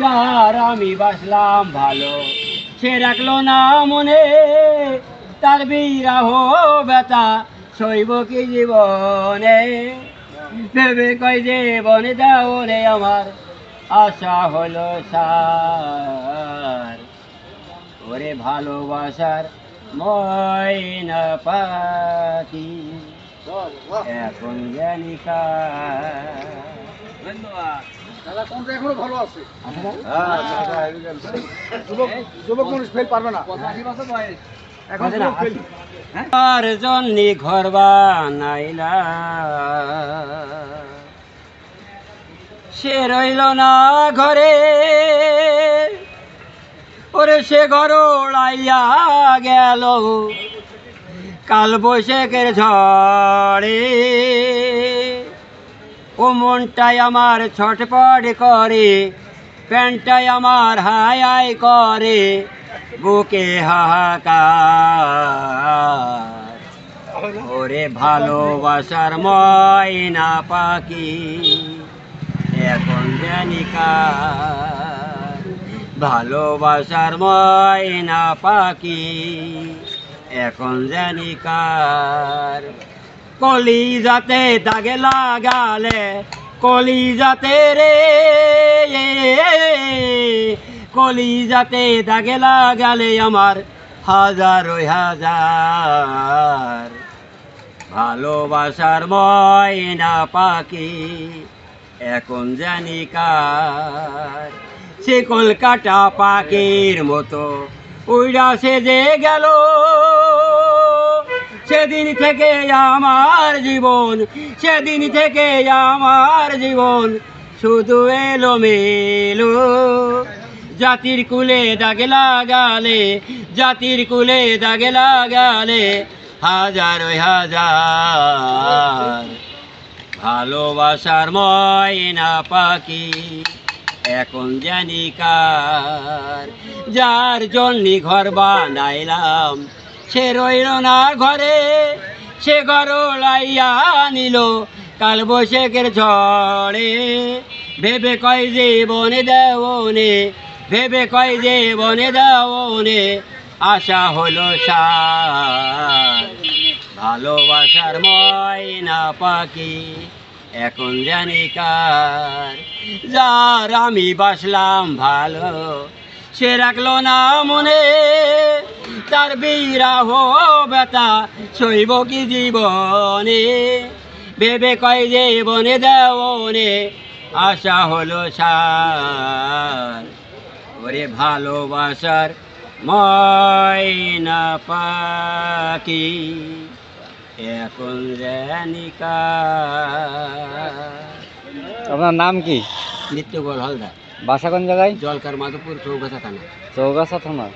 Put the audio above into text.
যার আমি বাসলাম ভালো, সে রাখলো না মনে, তার বিরাহ ব্যথা সইব কি জীবনে। ভেবে কয় জীবনে দাও রে আমার, আশা হলো সার। ওরে ভালোবাসার ময়না পাখি, এখন জানি কার। ধন্যবাদ দাদা, কোনটা এখনো ভালো আছে? হ্যাঁ, যুবক যুবক মানুষ ফেল পারবে না এখন যুবক ফেল। আর জন্যে ঘর বানাইলা, সে রইল না ঘরে, ওরে সে ঘর উড়াইয়া গেল কাল বৈশাখের ঝড়ে। ও মনটাই আমার ছটপট করে, প্যান্টটাই আমার হাই হাই করে, বুকে হাহাকার। ওরে ভালোবাসার ময়না পাখি, এখন জানি কার। ভালোবাসার ময়না পাখি, এখন জানি কার। কলিজাতে দাগে লাগালে, কলিজাতে রে, কলিজাতে দাগে লাগালে আমার হাজার হাজার। ভালোবাসার ময়না পাখি, এখন জানি কার। সে কলকাতা পাখির মতো উড়া সে যে গেল, সেদিন থেকে আমার জীবন, সেদিন থেকে আমার জীবন শুধু এলো মেলো। জাতির কুলে দাগে লাগালে, জাতির কুলে দাগে লাগালে হাজার হাজার। ভালোবাসার ময়না পাখি, এখন জানি কার। যার জন্যে ঘর বানাইলাম, সে রইল না ঘরে, সে ঘর উড়াইয়া নিল কাল বৈশাখের ঝড়ে। ভেবে কয় জীবনে দেওনে, ভেবে কয় জীবনে দেওনে, আশা হলো সার। ভালোবাসার ময়না পাখি, এখন জানি কার। যার আমি বাসলাম ভালো, সে রাখলো না মনে, তার বিরাহ ব্যথা সইব কি জীবনে। ভেবে কয় জীবনে দেওনে, আশা হলো সার। ওরে ভালোবাসার ময়না পাখি, এখন জানি কার। আপনার নাম কি? নিত্যগোল হালদার, বাসা কোন জায়গায়? জলকার মাধবপুর, চৌগাছা থানা। চৌগাছা থানা।